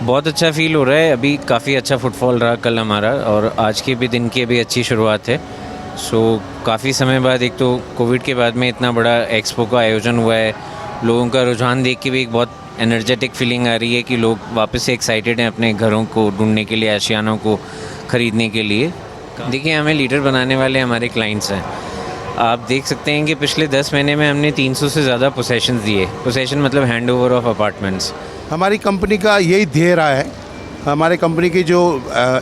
बहुत अच्छा फ़ील हो रहा है। अभी काफ़ी अच्छा फुटफॉल रहा कल हमारा, और आज के भी दिन की अभी अच्छी शुरुआत है। सो काफ़ी समय बाद, एक तो कोविड के बाद में इतना बड़ा एक्सपो का आयोजन हुआ है, लोगों का रुझान देख के भी एक बहुत एनर्जेटिक फीलिंग आ रही है कि लोग वापस से एक्साइटेड हैं अपने घरों को ढूंढने के लिए, आशियानों को ख़रीदने के लिए। देखिए, हमें लीडर बनाने वाले हमारे क्लाइंट्स हैं। आप देख सकते हैं कि पिछले 10 महीने में हमने 300 से ज़्यादा पोसेशंस दिए। पोसेशन मतलब हैंड ओवर ऑफ अपार्टमेंट्स। हमारी कंपनी का यही ध्येय रहा है। हमारे कंपनी के जो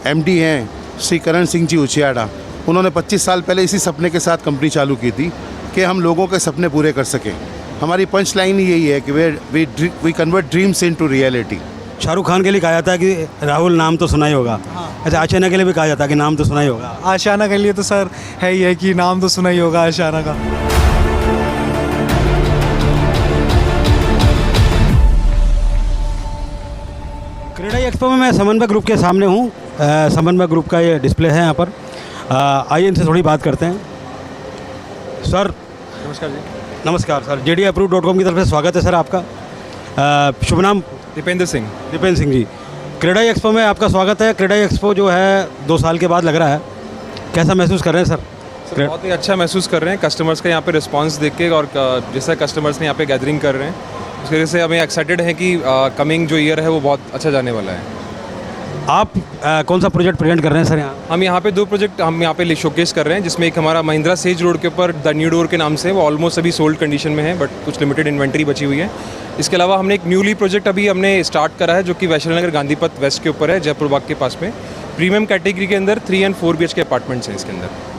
एमडी हैं श्री करण सिंह जी उचियाड़ा, उन्होंने 25 साल पहले इसी सपने के साथ कंपनी चालू की थी कि हम लोगों के सपने पूरे कर सकें। हमारी पंच लाइन यही है कि we convert dreams into reality. Shahrukh Khan के लिए कहा जाता है कि राहुल नाम तो सुना ही होगा। अच्छा, आशियाना के लिए भी कहा जाता है कि नाम तो सुना ही होगा। आशियाना के लिए तो सर है ही है कि नाम तो सुना ही होगा आशियाना का। क्रेडाई एक्सपो में मैं समन्वय ग्रुप के सामने हूँ। समन्वय ग्रुप का ये डिस्प्ले है यहाँ पर। आइए इनसे थोड़ी बात करते हैं। सर नमस्कार जी। नमस्कार सर, JDApproved.com की तरफ से स्वागत है सर आपका। शुभ नाम? दीपेंद्र सिंह। दीपेंद्र सिंह जी, क्रेडाई एक्सपो में आपका स्वागत है। क्रेडाई एक्सपो जो है 2 साल के बाद लग रहा है, कैसा महसूस कर रहे हैं सर? बहुत ही अच्छा महसूस कर रहे हैं कस्टमर्स का यहाँ पे रिस्पांस देख के, और जैसा कस्टमर्स ने यहाँ पे गैदरिंग कर रहे हैं उसकी वजह से हमें एक्साइटेड है कि कमिंग जो ईयर है वो बहुत अच्छा जाने वाला है। आप कौन सा प्रोजेक्ट प्रेजेंट कर रहे हैं सर यहाँ? हम यहाँ पे 2 प्रोजेक्ट हम यहाँ पे शोकेस कर रहे हैं, जिसमें एक हमारा महिंद्रा सेज रोड के ऊपर द न्यू डोर के नाम से, वो ऑलमोस्ट अभी सोल्ड कंडीशन में है, बट कुछ लिमिटेड इन्वेंट्री बची हुई है। इसके अलावा हमने एक न्यूली प्रोजेक्ट अभी हमने स्टार्ट करा है जो कि वैशाली नगर गांधी पथ वेस्ट के ऊपर है, जयपुर बाग के पास में। प्रीमियम कैटेगरी के अंदर 3 and 4 BHK अपार्टमेंट्स हैं इसके अंदर।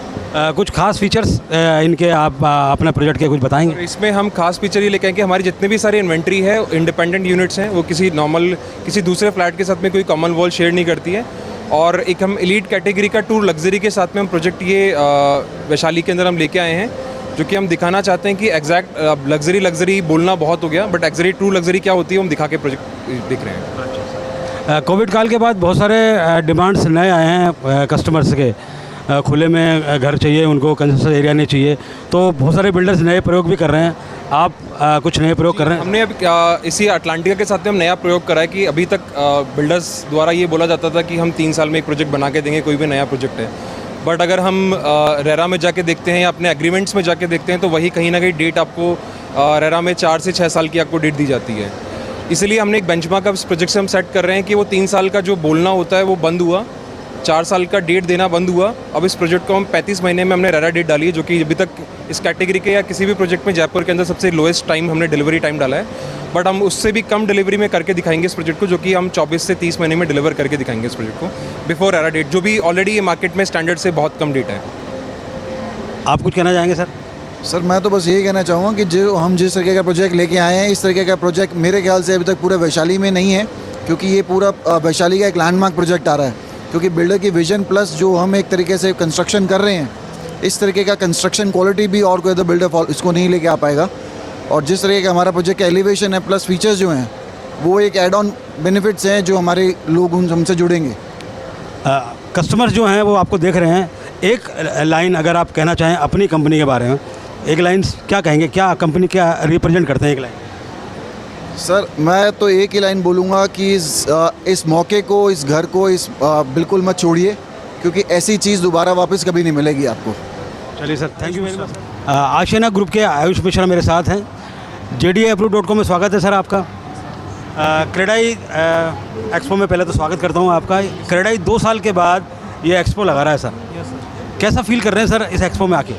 कुछ खास फीचर्स इनके आप अपने प्रोजेक्ट के कुछ बताएंगे? और इसमें हम खास फीचर ये लेके आए कि हमारी जितने भी सारी इन्वेंट्री है इंडिपेंडेंट यूनिट्स हैं, वो किसी दूसरे फ्लैट के साथ में कोई कॉमन वॉल शेयर नहीं करती है। और एक हम एलीट कैटेगरी का टूर लग्जरी के साथ में हम प्रोजेक्ट ये वैशाली के अंदर हम लेके आए हैं, जो कि हम दिखाना चाहते हैं कि एग्जैक्ट लग्जरी बोलना बहुत हो गया, बट एक्चुअली ट्रू लग्जरी क्या होती है हम दिखा के प्रोजेक्ट दिख रहे हैं। कोविड काल के बाद बहुत सारे डिमांड्स नए आए हैं कस्टमर्स के। खुले में घर चाहिए उनको, कंस्ट्रक्शन एरिया नहीं चाहिए, तो बहुत सारे बिल्डर्स नए प्रयोग भी कर रहे हैं। आप कुछ नए प्रयोग कर रहे हैं? हमने अब इसी अटलांटिका के साथ में हम नया प्रयोग करा है कि अभी तक बिल्डर्स द्वारा ये बोला जाता था कि हम 3 साल में एक प्रोजेक्ट बना के देंगे, कोई भी नया प्रोजेक्ट है। बट अगर हम रेरा में जाके देखते हैं या अपने एग्रीमेंट्स में जाके देखते हैं, तो वही कहीं ना कहीं डेट आपको रेरा में 4 से 6 साल की आपको डेट दी जाती है। इसलिए हमने एक बेंचमार्क इस प्रोजेक्ट से हम सेट कर रहे हैं कि वो 3 साल का जो बोलना होता है वो बंद हुआ, 4 साल का डेट देना बंद हुआ। अब इस प्रोजेक्ट को हम 35 महीने में हमने रेरा डेट डाली है, जो कि अभी तक इस कैटेगरी के या किसी भी प्रोजेक्ट में जयपुर के अंदर सबसे लोएस्ट टाइम हमने डिलीवरी टाइम डाला है। बट हम उससे भी कम डिलीवरी में करके दिखाएंगे इस प्रोजेक्ट को, जो कि हम 24 से 30 महीने में डिलीवर करके दिखाएंगे इस प्रोजेक्ट को बिफोर रेरा डेट, जो भी ऑलरेडी ये मार्केट में स्टैंडर्ड से बहुत कम डेट है। आप कुछ कहना चाहेंगे सर? सर मैं तो बस यही कहना चाहूँगा कि जो हम जिस तरीके का प्रोजेक्ट लेके आए हैं, इस तरीके का प्रोजेक्ट मेरे ख्याल से अभी तक पूरे वैशाली में नहीं है, क्योंकि ये पूरा वैशाली का एक लैंडमार्क प्रोजेक्ट आ रहा है। क्योंकि बिल्डर की विजन प्लस जो हम एक तरीके से कंस्ट्रक्शन कर रहे हैं, इस तरीके का कंस्ट्रक्शन क्वालिटी भी और कोई अदर बिल्डर इसको नहीं लेके आ पाएगा। और जिस तरीके का हमारा प्रोजेक्ट का एलिवेशन है प्लस फीचर्स जो हैं, वो एक एड ऑन बेनिफिट्स हैं जो हमारे लोग हमसे जुड़ेंगे। कस्टमर्स जो हैं वो आपको देख रहे हैं। एक लाइन अगर आप कहना चाहें अपनी कंपनी के बारे में, एक लाइन क्या कहेंगे? क्या कंपनी क्या रिप्रेजेंट करते हैं? एक लाइन सर मैं तो एक ही लाइन बोलूँगा कि इस मौके को, इस घर को बिल्कुल मत छोड़िए, क्योंकि ऐसी चीज़ दोबारा वापस कभी नहीं मिलेगी आपको। चलिए sir, thank you very much. Ashiana group के आयुष मिश्रा मेरे साथ हैं। JDApproved.com में स्वागत है सर आपका। क्रेडाई एक्सपो में पहले तो स्वागत करता हूँ आपका। क्रेडाई 2 साल के बाद ये एक्सपो लगा रहा है सर, कैसा फील कर रहे हैं सर इस एक्सपो में आके?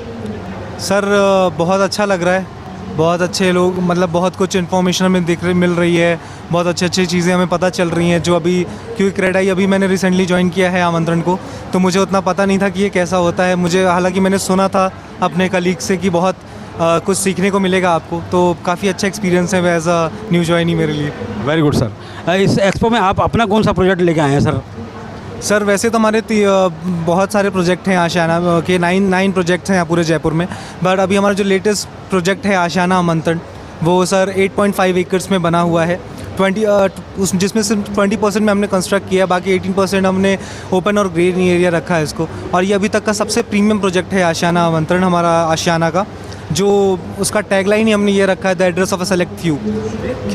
सर बहुत अच्छा लग रहा है, बहुत अच्छे लोग, मतलब बहुत कुछ इन्फॉर्मेशन हमें मिल रही है, बहुत अच्छी चीज़ें हमें पता चल रही हैं जो अभी, क्योंकि क्रेडाई अभी मैंने रिसेंटली ज्वाइन किया है आमंत्रण को, तो मुझे उतना पता नहीं था कि ये कैसा होता है। मुझे हालांकि मैंने सुना था अपने कलीग से कि बहुत कुछ सीखने को मिलेगा आपको, तो काफ़ी अच्छा एक्सपीरियंस है एज अ न्यू ज्वाइनी मेरे लिए। Very good sir. इस एक्सपो में आप अपना कौन सा प्रोजेक्ट लेके आए हैं सर? सर वैसे तो हमारे बहुत सारे प्रोजेक्ट हैं आशियाना के, 9 प्रोजेक्ट्स हैं यहाँ पूरे जयपुर में। बट अभी हमारा जो लेटेस्ट प्रोजेक्ट है आशियाना आमंत्रण, वो सर 8.5 एकर्स में बना हुआ है। जिसमें सिर्फ 20% में हमने कंस्ट्रक्ट किया है, बाकी 18% हमने ओपन और ग्रीन एरिया रखा है इसको। और ये अभी तक का सबसे प्रीमियम प्रोजेक्ट है आशियाना आमंत्रण हमारा आशियाना का, जो उसका टैगलाइन ही हमने ये रखा है, the address of a select few.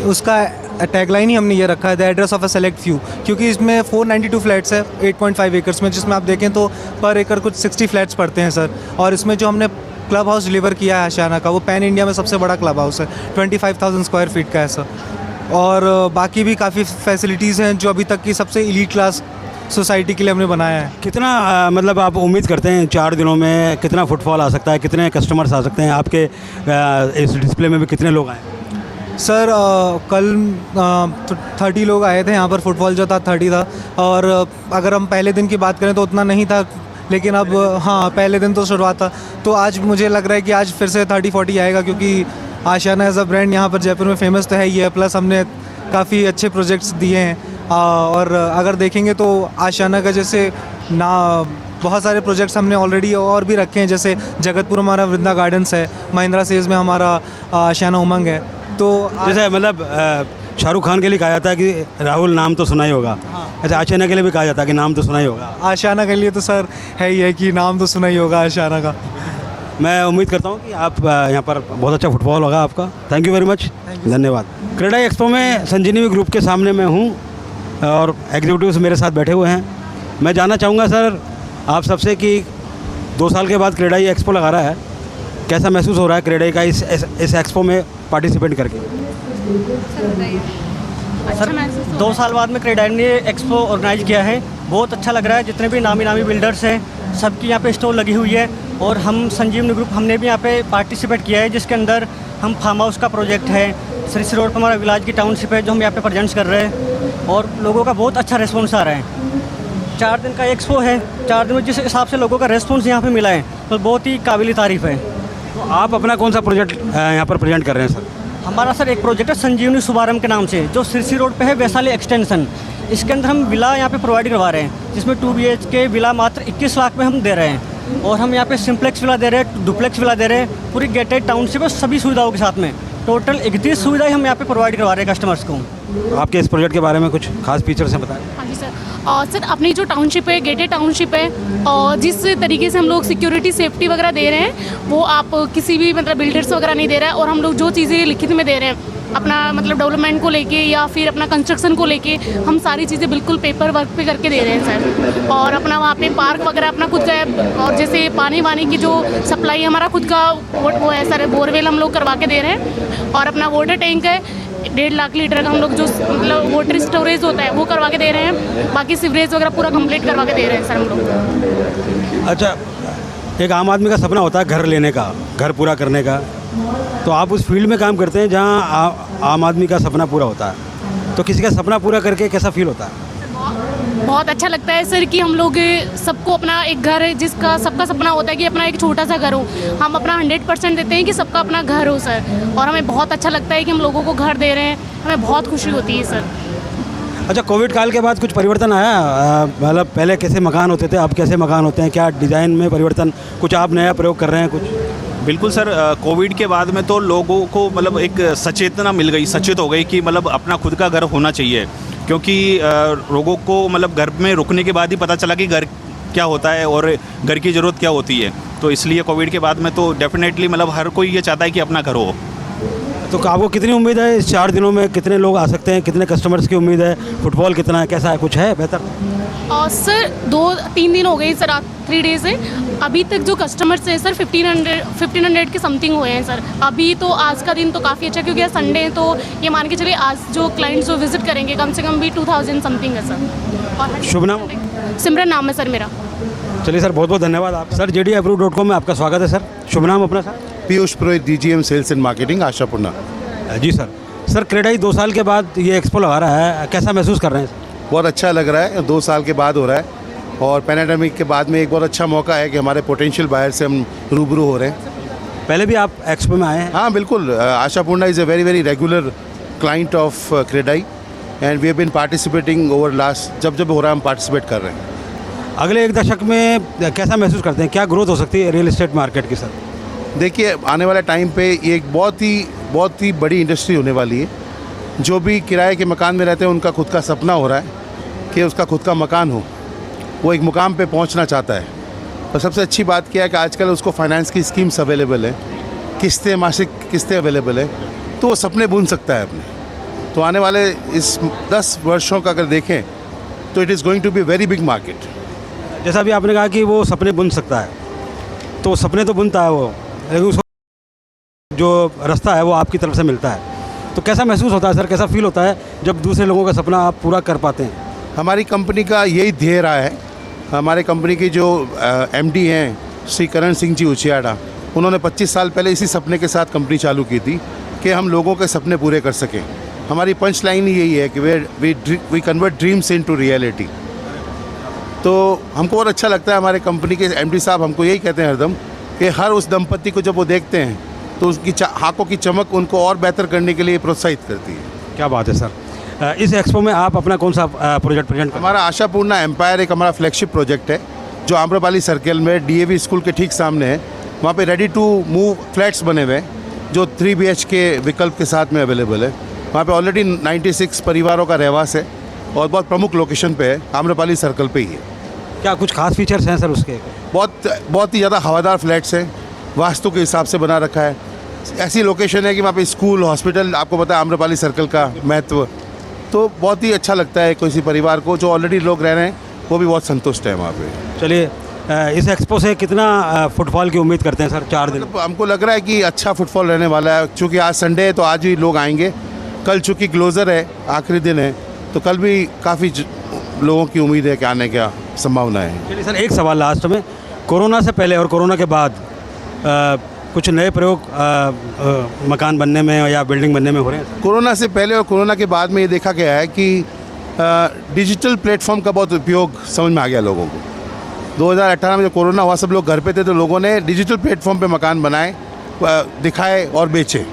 उसका टैगलाइन ही हमने ये रखा है, the address of a select few, क्योंकि इसमें 492 फ्लैट्स है 8.5 एकर्स में, जिसमें आप देखें तो पर एकड़ कुछ 60 फ्लैट्स पड़ते हैं सर। और इसमें जो हमने क्लब हाउस डिलीवर किया है आशियाना का, वो पैन इंडिया में सबसे बड़ा क्लब हाउस है, 25,000 स्क्वायर फीट का है सर। और बाकी भी काफ़ी फैसिलिटीज़ हैं जो अभी तक की सबसे एलीट क्लास सोसाइटी के लिए हमने बनाया है। कितना मतलब आप उम्मीद करते हैं 4 दिनों में कितना फुटफॉल आ सकता है, कितने कस्टमर्स आ सकते हैं आपके इस डिस्प्ले में भी कितने लोग आए? सर कल 30 लोग आए थे यहाँ पर, फुटफॉल जो था 30 था। और अगर हम पहले दिन की बात करें तो उतना नहीं था, लेकिन अब हाँ पहले दिन तो शुरुआत था, तो आज मुझे लग रहा है कि आज फिर से 30-40 आएगा, क्योंकि आशियाना एज अ ब्रांड यहाँ पर जयपुर में फेमस तो है ही है, प्लस हमने काफ़ी अच्छे प्रोजेक्ट्स दिए हैं। और अगर देखेंगे तो आशियाना का जैसे ना बहुत सारे प्रोजेक्ट्स हमने ऑलरेडी और भी रखे हैं, जैसे जगतपुर हमारा वृंदा गार्डन्स है, महिंद्रा सेज में हमारा आशियाना उमंग है। तो जैसे मतलब शाहरुख खान के लिए कहा जाता है कि राहुल नाम तो सुना ही होगा, अच्छा आशियाना के लिए भी कहा जाता है कि नाम तो सुना ही होगा। आशियाना के लिए तो सर है ही है कि नाम तो सुना ही होगा आशियाना का। मैं उम्मीद करता हूँ कि आप यहाँ पर बहुत अच्छा फुटबॉल होगा आपका। थैंक यू वेरी मच, धन्यवाद। क्रेडाई एक्सपो में संजीवनी ग्रुप के सामने मैं हूँ और एग्जीक्यूटिव्स मेरे साथ बैठे हुए हैं। मैं जानना चाहूँगा सर आप सबसे कि 2 साल के बाद क्रेडाई एक्सपो लगा रहा है, कैसा महसूस हो रहा है क्रेडाई का इस एक्सपो में पार्टिसिपेट करके? सर 2 साल बाद में क्रेडाई ने एक्सपो ऑर्गेनाइज किया है, बहुत अच्छा लग रहा है। जितने भी नामी बिल्डर्स हैं सबकी यहाँ पे स्टॉल लगी हुई है, और हम संजीवनी ग्रुप हमने भी यहाँ पे पार्टिसिपेट किया है, जिसके अंदर हम फार्म हाउस का प्रोजेक्ट है, श्री रोड पर हमारा विलाज की टाउनशिप है जो हम यहाँ पे प्रेजेंट्स कर रहे हैं, और लोगों का बहुत अच्छा रिस्पॉन्स आ रहा है। 4 दिन का एक्सपो है, 4 दिन में जिस हिसाब से लोगों का रिस्पॉन्स यहाँ पे मिला है तो बहुत ही काबिल तारीफ़ है। तो आप अपना कौन सा प्रोजेक्ट यहाँ पर प्रेजेंट कर रहे हैं सर? हमारा सर एक प्रोजेक्ट है संजीवनी शुभारंभ के नाम से, जो सिरसी रोड पे है, वैशाली एक्सटेंशन। इसके अंदर हम विला यहाँ पे प्रोवाइड करवा रहे हैं, जिसमें 2 BHK विला मात्र 21 लाख में हम दे रहे हैं, और हम यहाँ पे सिम्प्लेक्स विला दे रहे हैं, डुप्लेक्स विला दे रहे हैं, पूरी गेटेड टाउनशिप है सभी सुविधाओं के साथ में। टोटल 31 सुविधाएं हम यहाँ पे प्रोवाइड करवा रहे हैं कस्टमर्स को। आपके इस प्रोजेक्ट के बारे में कुछ खास फीचर्स हैं बताएं। हाँ जी सर। और सर अपनी जो टाउनशिप है गेटेड टाउनशिप है, और जिस तरीके से हम लोग सिक्योरिटी सेफ्टी वगैरह दे रहे हैं वो आप किसी भी मतलब बिल्डर्स वगैरह नहीं दे रहा है। और हम लोग जो चीज़ें लिखित में दे रहे हैं अपना मतलब डेवलपमेंट को लेके या फिर अपना कंस्ट्रक्शन को लेके, हम सारी चीज़ें बिल्कुल पेपर वर्क पे करके दे रहे हैं सर। और अपना वहाँ पे पार्क वगैरह अपना खुद का है, और जैसे पानी वानी की जो सप्लाई हमारा खुद का वो है सर, बोरवेल हम लोग करवा के दे रहे हैं। और अपना वाटर टैंक है 1.5 लाख लीटर का, हम लोग जो मतलब वाटर स्टोरेज होता है वो करवा के दे रहे हैं। बाकी सीवरेज वगैरह पूरा कंप्लीट करवा के दे रहे हैं सर हम लोग। अच्छा, एक आम आदमी का सपना होता है घर लेने का, घर पूरा करने का, तो आप उस फील्ड में काम करते हैं जहाँ आम आदमी का सपना पूरा होता है, तो किसी का सपना पूरा करके कैसा फील होता है? बहुत अच्छा लगता है सर कि हम लोग सबको अपना एक घर, जिसका सबका सपना होता है कि अपना एक छोटा सा घर हो, हम अपना 100% देते हैं कि सबका अपना घर हो सर। और हमें बहुत अच्छा लगता है कि हम लोगों को घर दे रहे हैं, हमें बहुत खुशी होती है सर। अच्छा, कोविड काल के बाद कुछ परिवर्तन आया, मतलब पहले कैसे मकान होते थे अब कैसे मकान होते हैं, क्या डिज़ाइन में परिवर्तन, कुछ आप नया प्रयोग कर रहे हैं कुछ? बिल्कुल सर, कोविड के बाद में तो लोगों को मतलब एक सचेतना मिल गई, सचेत हो गई कि मतलब अपना खुद का घर होना चाहिए, क्योंकि लोगों को मतलब घर में रुकने के बाद ही पता चला कि घर क्या होता है और घर की ज़रूरत क्या होती है। तो इसलिए कोविड के बाद में तो डेफिनेटली मतलब हर कोई ये चाहता है कि अपना घर हो। तो आपको कितनी उम्मीद है इस 4 दिनों में, कितने लोग आ सकते हैं, कितने कस्टमर्स की उम्मीद है, फुटबॉल कितना है, कैसा है, कुछ है बेहतर? और सर 2-3 दिन हो गए सर, 3 डेज है। अभी तक जो कस्टमर्स हैं सर 1500 के समथिंग हुए हैं सर। अभी तो आज का दिन तो काफ़ी अच्छा, क्योंकि आज संडे है, तो ये मान के चलिए आज जो क्लाइंट्स जो विजिट करेंगे कम से कम भी 2000 समथिंग है सर। और शुभ नाम? सिमरन नाम है सर मेरा। चलिए सर, बहुत बहुत धन्यवाद आप सर। JDApproved.com में आपका स्वागत है सर। शुभ नाम अपना sir? Piyush Purohit, DGM sales and marketing, Ashapurna. जी सर। सर क्रेडाई 2 साल के बाद ये एक्सपो लगा रहा है, कैसा महसूस कर रहे हैं सर? बहुत अच्छा लग रहा है, 2 साल के बाद हो रहा है, और पैंडेमिक के बाद में एक बहुत अच्छा मौका है कि हमारे पोटेंशियल बायर से हम रूबरू हो रहे हैं। पहले भी आप एक्सपो में आए हैं? हाँ बिल्कुल, Ashapurna is a very regular client of CREDAI, and we have been participating over last, जब हो रहा है हम पार्टिसिपेट कर रहे हैं। अगले 1 दशक में कैसा महसूस करते हैं, क्या ग्रोथ हो सकती है रियल एस्टेट मार्केट की सर? देखिए, आने वाले टाइम पे ये एक बहुत ही बड़ी इंडस्ट्री होने वाली है। जो भी किराए के मकान में रहते हैं उनका खुद का सपना हो रहा है कि उसका खुद का मकान हो, वो एक मुकाम पे पहुंचना चाहता है। और सबसे अच्छी बात क्या है कि आजकल उसको फाइनेंस की स्कीम्स अवेलेबल है किस्तें मासिक किस्तें अवेलेबल है, तो वो सपने बुन सकता है अपने। तो आने वाले इस 10 वर्षों का अगर देखें तो it is going to be very big market. जैसा अभी आपने कहा कि वो सपने बुन सकता है, तो सपने तो बुनता है वो, लेकिन उसको जो रास्ता है वो आपकी तरफ से मिलता है। तो कैसा महसूस होता है सर, कैसा फील होता है जब दूसरे लोगों का सपना आप पूरा कर पाते हैं? हमारी कंपनी का यही ध्येय रहा है। हमारे कंपनी के जो एमडी हैं श्री करण सिंह जी उचियाड़ा, उन्होंने 25 साल पहले इसी सपने के साथ कंपनी चालू की थी कि हम लोगों के सपने पूरे कर सकें। हमारी पंच लाइन ही यही है कि we convert dreams into reality. तो हमको बहुत अच्छा लगता है, हमारे कंपनी के एमडी साहब हमको यही कहते हैं हरदम कि हर उस दंपति को जब वो देखते हैं तो उसकी आँखों की चमक उनको और बेहतर करने के लिए प्रोत्साहित करती है। क्या बात है सर। इस एक्सपो में आप अपना कौन सा प्रोजेक्ट प्रेजेंट हमारा आशापूर्णा एम्पायर एक हमारा फ्लैगशिप प्रोजेक्ट है जो आम्रपाली सर्कल में डीएवी स्कूल के ठीक सामने है। वहाँ पे रेडी टू मूव फ्लैट्स बने हुए हैं जो 3 BH के विकल्प के साथ में अवेलेबल है। वहाँ पे ऑलरेडी 96 परिवारों का रहवास है और बहुत प्रमुख लोकेशन पे है, आम्रपाली सर्कल पे ही है। क्या कुछ खास फीचर्स हैं सर उसके? बहुत ही ज़्यादा हवादार फ्लैट्स हैं, वास्तु के हिसाब से बना रखा है। ऐसी लोकेशन है कि वहाँ पे स्कूल, हॉस्पिटल, आपको पता है आम्रपाली सर्कल का महत्व, तो बहुत ही अच्छा लगता है किसी परिवार को। जो ऑलरेडी लोग रह रहे हैं वो भी बहुत संतुष्ट है वहाँ पे। चलिए, इस एक्सपो से कितना फुटफॉल की उम्मीद करते हैं सर? 4 दिन हमको लग रहा है कि अच्छा फुटफॉल रहने वाला है, क्योंकि आज संडे है तो आज भी लोग आएंगे। कल चूँकि क्लोज़र है, आखिरी दिन है, तो कल भी काफ़ी लोगों की उम्मीद है कि आने का संभावना है। चलिए सर, एक सवाल लास्ट में, कोरोना से पहले और कोरोना के बाद कुछ नए प्रयोग मकान बनने में या बिल्डिंग बनने में हो रहे हैं? कोरोना से पहले और कोरोना के बाद में ये देखा गया है कि डिजिटल प्लेटफॉर्म का बहुत उपयोग समझ में आ गया लोगों को। 2018 में जब कोरोना हुआ, सब लोग घर पे थे, तो लोगों ने डिजिटल प्लेटफॉर्म पे मकान बनाए, दिखाए और बेचे।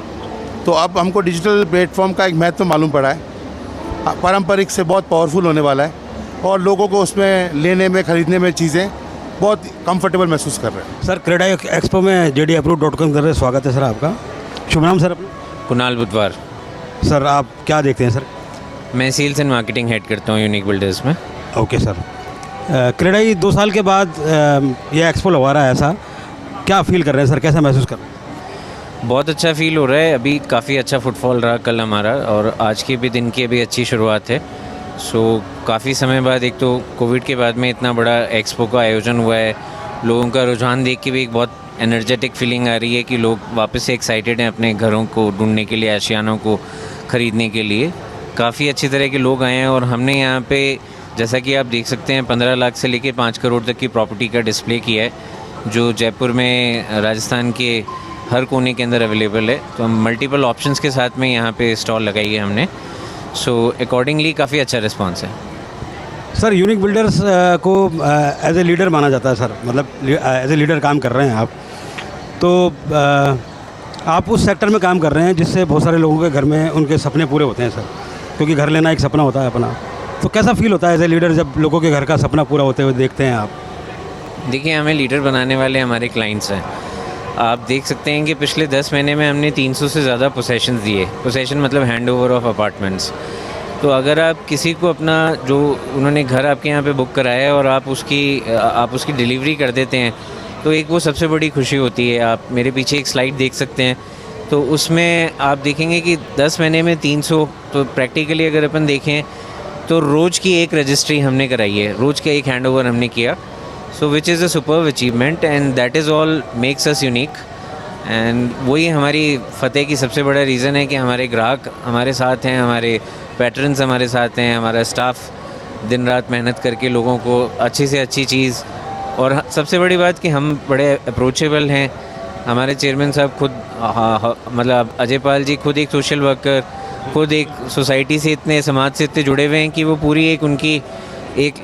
तो अब हमको डिजिटल प्लेटफॉर्म का एक महत्व मालूम पड़ा है, पारंपरिक से बहुत पावरफुल होने वाला है और लोगों को उसमें लेने में, ख़रीदने में चीज़ें बहुत कंफर्टेबल महसूस कर रहे हैं। सर, क्रेडा एक्सपो में JDApproved.com कर रहे स्वागत है सर आपका। शुभ नाम सर अपना? कुणाल बुधवार। सर, आप क्या देखते हैं सर? मैं सेल्स एंड मार्केटिंग हेड करता हूँ यूनिक बिल्डर्स में। Okay sir. क्रेडाई 2 साल के बाद ये एक्सपो लगवा रहा है, ऐसा क्या फील कर रहे हैं सर, कैसा महसूस कर रहे हैं? बहुत अच्छा फील हो रहा है। अभी काफ़ी अच्छा फुटफॉल रहा कल हमारा, और आज के भी दिन की अभी अच्छी शुरुआत है। सो काफ़ी समय बाद, एक तो कोविड के बाद में इतना बड़ा एक्सपो का आयोजन हुआ है, लोगों का रुझान देख के भी एक बहुत एनर्जेटिक फीलिंग आ रही है कि लोग वापस से एक्साइटेड हैं अपने घरों को ढूंढने के लिए, आशियानों को ख़रीदने के लिए। काफ़ी अच्छी तरह के लोग आए हैं और हमने यहाँ पे, जैसा कि आप देख सकते हैं, 15 लाख से लेकर 5 करोड़ तक की प्रॉपर्टी का डिस्प्ले किया है, जो जयपुर में, राजस्थान के हर कोने के अंदर अवेलेबल है। तो हम मल्टीपल ऑप्शंस के साथ में यहाँ पे स्टॉल लगाई है हमने। सो अकॉर्डिंगली काफ़ी अच्छा रिस्पांस है। सर, यूनिक बिल्डर्स को एज ए लीडर माना जाता है सर, मतलब एज ए लीडर काम कर रहे हैं आप, तो आप उस सेक्टर में काम कर रहे हैं जिससे बहुत सारे लोगों के घर में उनके सपने पूरे होते हैं सर, क्योंकि घर लेना एक सपना होता है अपना। तो कैसा फील होता है एज ए लीडर जब लोगों के घर का सपना पूरा होते हुए देखते हैं आप? देखिए, हमें लीडर बनाने वाले हमारे क्लाइंट्स हैं। आप देख सकते हैं कि पिछले 10 महीने में हमने 300 से ज़्यादा पोसेशन दिए। पोसेशन मतलब हैंड ओवर ऑफ अपार्टमेंट्स। तो अगर आप किसी को अपना, जो उन्होंने घर आपके यहाँ पे बुक कराया है और आप उसकी डिलीवरी कर देते हैं, तो एक वो सबसे बड़ी खुशी होती है। आप मेरे पीछे एक स्लाइड देख सकते हैं, तो उसमें आप देखेंगे कि 10 महीने में 300, तो प्रैक्टिकली अगर अपन देखें तो रोज़ की एक रजिस्ट्री हमने कराई है, रोज़ का एक हैंड ओवर हमने किया। So which is a superb achievement and that is all makes us unique. And वही हमारी फ़तेह की सबसे बड़ा रीज़न है कि हमारे ग्राहक हमारे साथ हैं, हमारे पैटर्न्स हमारे साथ हैं, हमारा स्टाफ दिन रात मेहनत करके लोगों को अच्छी से अच्छी चीज़, और सबसे बड़ी बात कि हम बड़े अप्रोचेबल हैं। हमारे चेयरमैन साहब खुद, मतलब अजय पाल जी खुद एक सोशल वर्कर, खुद एक सोसाइटी से इतने, समाज से इतने जुड़े हुए हैं कि वो पूरी एक उनकी एक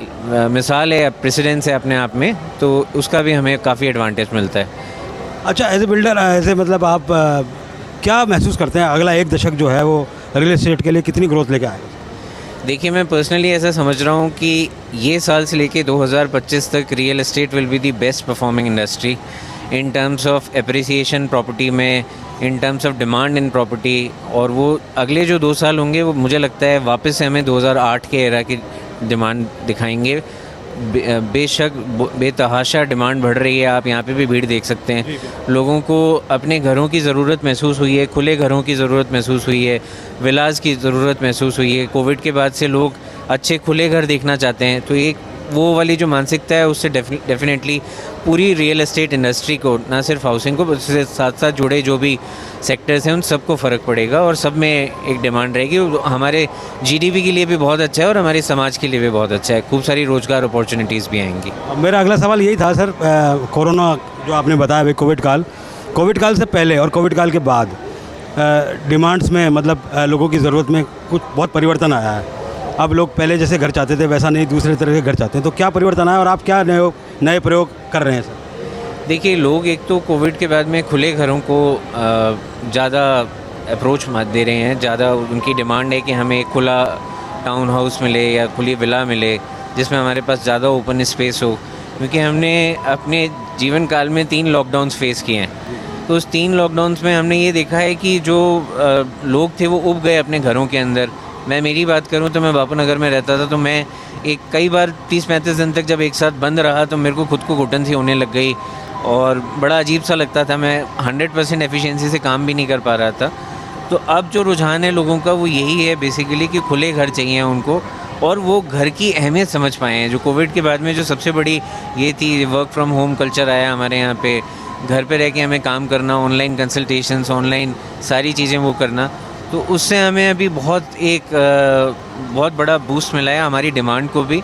मिसाल है, प्रेसिडेंस है अपने आप में। तो उसका भी हमें काफ़ी एडवांटेज मिलता है। अच्छा, एज ए बिल्डर, ऐसे मतलब आप क्या महसूस करते हैं अगला 1 दशक जो है वो रियल एस्टेट के लिए कितनी ग्रोथ लेके आएगा? देखिए, मैं पर्सनली ऐसा समझ रहा हूँ कि ये साल से लेके 2025 तक real estate will be the best performing industry in terms of appreciation property में, in terms of demand in property. और वो अगले जो 2 साल होंगे वो मुझे लगता है वापस से हमें 2008 के एरा की डिमांड दिखाएंगे। बेशक बेतहाशा डिमांड बढ़ रही है। आप यहाँ पे भी भीड़ देख सकते हैं। लोगों को अपने घरों की ज़रूरत महसूस हुई है, खुले घरों की ज़रूरत महसूस हुई है, विलास की ज़रूरत महसूस हुई है। कोविड के बाद से लोग अच्छे खुले घर देखना चाहते हैं। तो एक वो वाली जो मानसिकता है उससे डेफिनेटली पूरी रियल एस्टेट इंडस्ट्री को, ना सिर्फ हाउसिंग को, उससे साथ साथ जुड़े जो भी सेक्टर्स हैं उन सबको फ़र्क पड़ेगा और सब में एक डिमांड रहेगी। हमारे जीडीपी के लिए भी बहुत अच्छा है और हमारे समाज के लिए भी बहुत अच्छा है। खूब सारी रोज़गार अपॉर्चुनिटीज़ भी आएंगी। मेरा अगला सवाल यही था सर, कोरोना जो आपने बताया अभी, कोविड काल से पहले और कोविड काल के बाद डिमांड्स में मतलब लोगों की ज़रूरत में कुछ बहुत परिवर्तन आया है। अब लोग पहले जैसे घर चाहते थे वैसा नहीं, दूसरे तरह के घर चाहते हैं। तो क्या परिवर्तन आया और आप क्या नए प्रयोग कर रहे हैं सर? देखिए, लोग एक तो कोविड के बाद में खुले घरों को ज़्यादा अप्रोच मत दे रहे हैं। ज़्यादा उनकी डिमांड है कि हमें एक खुला टाउन हाउस मिले या खुली विला मिले जिसमें हमारे पास ज़्यादा ओपन स्पेस हो, क्योंकि हमने अपने जीवन काल में 3 लॉकडाउन्स फेस किए हैं। तो उस 3 लॉकडाउन्स में हमने ये देखा है कि जो लोग थे वो उब गए अपने घरों के अंदर। मैं मेरी बात करूं तो मैं बापू नगर में रहता था, तो मैं कई बार 30-35 दिन तक जब एक साथ बंद रहा तो मेरे को खुद को घुटन सी होने लग गई और बड़ा अजीब सा लगता था। मैं 100% एफिशिएंसी से काम भी नहीं कर पा रहा था। तो अब जो रुझान है लोगों का वो यही है बेसिकली कि खुले घर चाहिए उनको और वो घर की अहमियत समझ पाए हैं। जो कोविड के बाद में जो सबसे बड़ी ये थी, वर्क फ्रॉम होम कल्चर आया हमारे यहाँ पे, घर पे रह के हमें काम करना, ऑनलाइन कंसल्टेशंस, ऑनलाइन सारी चीज़ें वो करना, तो उससे हमें अभी बहुत बड़ा बूस्ट मिला है हमारी डिमांड को भी।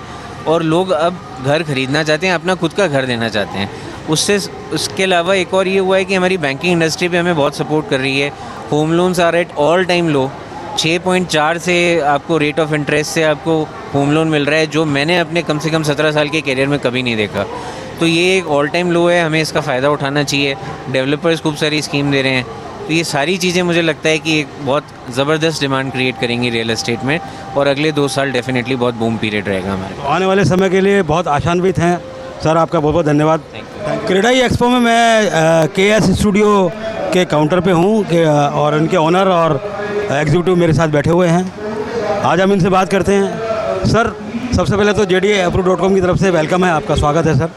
और लोग अब घर ख़रीदना चाहते हैं, अपना खुद का घर देना चाहते हैं। उसके अलावा एक और ये हुआ है कि हमारी बैंकिंग इंडस्ट्री भी हमें बहुत सपोर्ट कर रही है। Home loans are at all time low. 6.4 से आपको रेट ऑफ इंटरेस्ट से आपको होम लोन मिल रहा है, जो मैंने अपने कम से कम 17 साल के करियर में कभी नहीं देखा। तो ये एक ऑल टाइम लो है, हमें इसका फ़ायदा उठाना चाहिए। डेवलपर्स खूब सारी स्कीम दे रहे हैं। तो ये सारी चीज़ें मुझे लगता है कि एक बहुत ज़बरदस्त डिमांड क्रिएट करेंगी रियल एस्टेट में और अगले 2 साल डेफिनेटली बहुत बूम पीरियड रहेगा हमारे। तो आने वाले समय के लिए बहुत आशान्वित हैं सर, आपका बहुत बहुत धन्यवाद। क्रेडाई एक्सपो में मैं KS स्टूडियो के काउंटर पे हूँ और उनके ओनर और एग्जीक्यूटिव मेरे साथ बैठे हुए हैं। आज हम इनसे बात करते हैं। सर, सबसे पहले तो JDAapproved.com की तरफ से वेलकम है, आपका स्वागत है सर।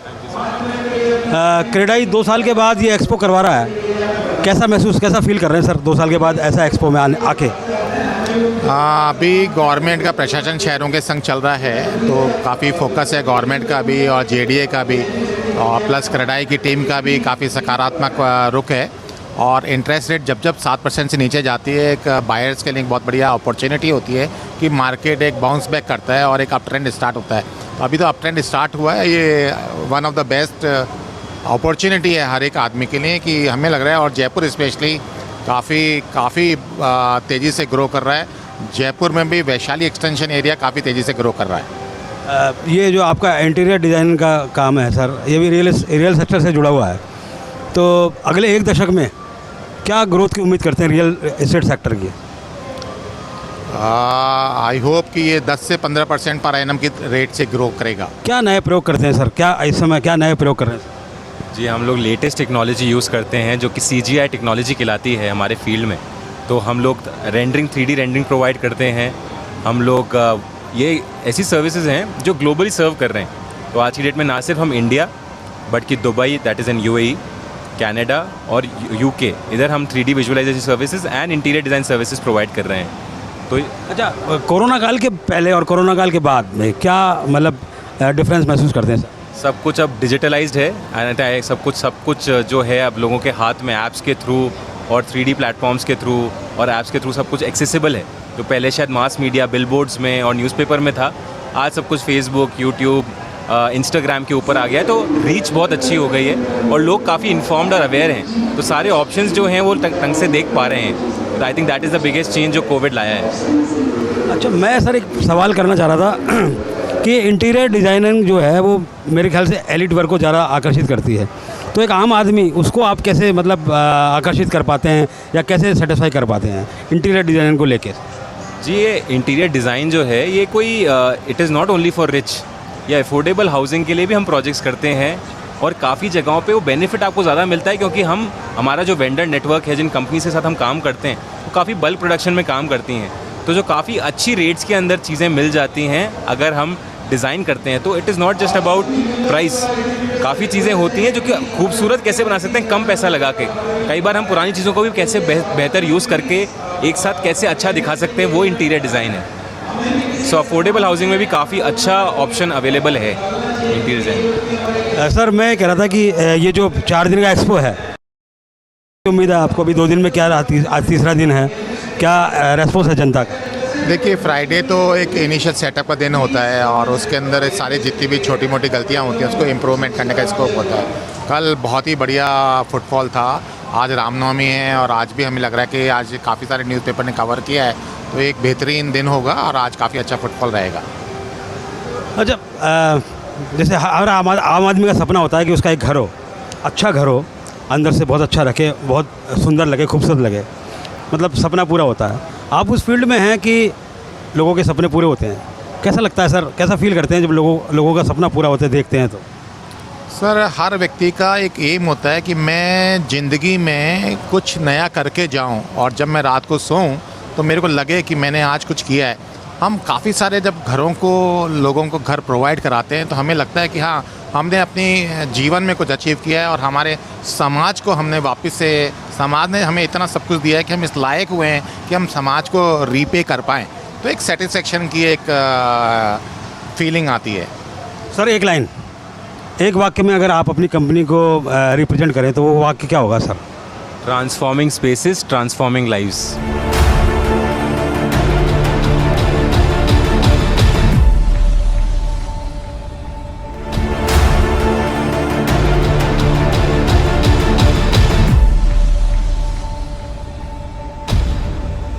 क्रेडाई 2 साल के बाद ये एक्सपो करवा रहा है, कैसा फील कर रहे हैं सर 2 साल के बाद ऐसा एक्सपो में आके? अभी गवर्नमेंट का प्रशासन शहरों के संग चल रहा है, तो काफ़ी फोकस है गवर्नमेंट का भी और JDA का भी और प्लस क्रेडाई की टीम का भी काफ़ी सकारात्मक रुख है। और इंटरेस्ट रेट जब 7% से नीचे जाती है, एक बायर्स के लिए एक बहुत बढ़िया अपॉर्चुनिटी होती है कि मार्केट एक बाउंस बैक करता है और एक अप ट्रेंड स्टार्ट होता है। तो अभी तो अप ट्रेंड स्टार्ट हुआ है, ये one of the best opportunity है हर एक आदमी के लिए कि हमें लग रहा है। और जयपुर स्पेशली काफ़ी तेज़ी से ग्रो कर रहा है। जयपुर में भी वैशाली एक्सटेंशन एरिया काफ़ी तेज़ी से ग्रो कर रहा है। ये जो आपका इंटीरियर डिज़ाइन का काम है सर, ये भी रियल सेक्टर से जुड़ा हुआ है, तो अगले 1 दशक में क्या ग्रोथ की उम्मीद करते हैं रियल एस्टेट सेक्टर की? आई होप कि ये 10 से 15% पर एनम की रेट से ग्रो करेगा। क्या नए प्रयोग करते हैं सर, क्या इस समय क्या नए प्रयोग कर रहे हैं? जी, हम लोग लेटेस्ट टेक्नोलॉजी यूज़ करते हैं जो कि CGI टेक्नोलॉजी कहलाती है हमारे फील्ड में। तो हम लोग 3D रेंडरिंग प्रोवाइड करते हैं। हम लोग ये ऐसी सर्विसेज हैं जो ग्लोबली सर्व कर रहे हैं। तो आज की डेट में ना सिर्फ हम इंडिया बट कि Dubai, that is in UAE, Canada और UK, इधर हम 3D visualization services and interior design services provide कर रहे हैं। तो अच्छा, कोरोना काल के पहले और कोरोना काल के बाद में क्या मतलब डिफरेंस महसूस करते हैं सर? सब कुछ अब डिजिटलाइज्ड है। सब कुछ जो है अब लोगों के हाथ में ऐप्स के थ्रू और 3D प्लेटफॉर्म्स के थ्रू और ऐप्स के थ्रू सब कुछ एक्सेसिबल है। तो पहले शायद मास मीडिया बिलबोर्ड्स में और न्यूज़पेपर में था, आज सब कुछ फेसबुक, यूट्यूब, इंस्टाग्राम के ऊपर आ गया है। तो रीच बहुत अच्छी हो गई है और लोग काफ़ी इन्फॉर्म्ड और अवेयर हैं। तो सारे ऑप्शंस जो हैं वो ढंग से देख पा रहे हैं। तो I think that is the biggest change जो कोविड लाया है। अच्छा, मैं सर एक सवाल करना चाह रहा था कि इंटीरियर डिज़ाइनिंग जो है वो मेरे ख्याल से एलिट वर्ग को ज़्यादा आकर्षित करती है। तो एक आम आदमी उसको आप कैसे मतलब आकर्षित कर पाते हैं या कैसे सेटिस्फाई कर पाते हैं इंटीरियर डिज़ाइनिंग को लेके? जी, ये इंटीरियर डिज़ाइन जो है ये कोई it is not only for rich या अफोर्डेबल हाउसिंग के लिए भी हम प्रोजेक्ट्स करते हैं। और काफ़ी जगहों पे वो बेनिफिट आपको ज़्यादा मिलता है क्योंकि हमारा जो वेंडर नेटवर्क है, जिन कंपनी के साथ हम काम करते हैं, वो काफ़ी बल्क प्रोडक्शन में काम करती हैं। तो जो काफ़ी अच्छी रेट्स के अंदर चीज़ें मिल जाती हैं अगर हम डिज़ाइन करते हैं तो it is not just about price. काफ़ी चीज़ें होती हैं जो कि खूबसूरत कैसे बना सकते हैं कम पैसा लगा के। कई बार हम पुरानी चीज़ों को भी कैसे बेहतर यूज़ करके एक साथ कैसे अच्छा दिखा सकते हैं, वो इंटीरियर डिज़ाइन है। सो अफोर्डेबल हाउसिंग में भी काफ़ी अच्छा ऑप्शन अवेलेबल है इंटीरियर डिज़ाइन। सर मैं कह रहा था कि ये जो 4 दिन का एक्सपो है, उम्मीद है आपको अभी 2 दिन में क्या आज तीसरा दिन है, क्या रेस्पॉन्स है जनता का? देखिए फ्राइडे तो एक इनिशियल सेटअप का दिन होता है और उसके अंदर सारी जितनी भी छोटी मोटी गलतियां होती हैं उसको इम्प्रूवमेंट करने का स्कोप होता है। कल बहुत ही बढ़िया फुटफॉल था, आज रामनवमी है और आज भी हमें लग रहा है कि आज काफ़ी सारे न्यूज़पेपर ने कवर किया है, तो एक बेहतरीन दिन होगा और आज काफ़ी अच्छा फुटफॉल रहेगा। अच्छा, जैसे हर आम आदमी का सपना होता है कि उसका एक घर हो, अच्छा घर हो, अंदर से बहुत अच्छा रखे, बहुत सुंदर लगे, खूबसूरत लगे, मतलब सपना पूरा होता है। आप उस फील्ड में हैं कि लोगों के सपने पूरे होते हैं, कैसा लगता है सर, कैसा फील करते हैं जब लोगों का सपना पूरा होते देखते हैं तो? सर हर व्यक्ति का एक एम होता है कि मैं ज़िंदगी में कुछ नया करके जाऊं और जब मैं रात को सोऊं तो मेरे को लगे कि मैंने आज कुछ किया है। हम काफ़ी सारे जब लोगों को घर प्रोवाइड कराते हैं तो हमें लगता है कि हाँ हमने अपनी जीवन में कुछ अचीव किया है और हमारे समाज को हमने वापस से, समाज ने हमें इतना सब कुछ दिया है कि हम इस लायक हुए हैं कि हम समाज को रीपे कर पाएँ, तो एक सेटिस्फेक्शन की एक फीलिंग आती है। सर एक वाक्य में अगर आप अपनी कंपनी को रिप्रेजेंट करें तो वो वाक्य क्या होगा sir? Transforming spaces, transforming lives.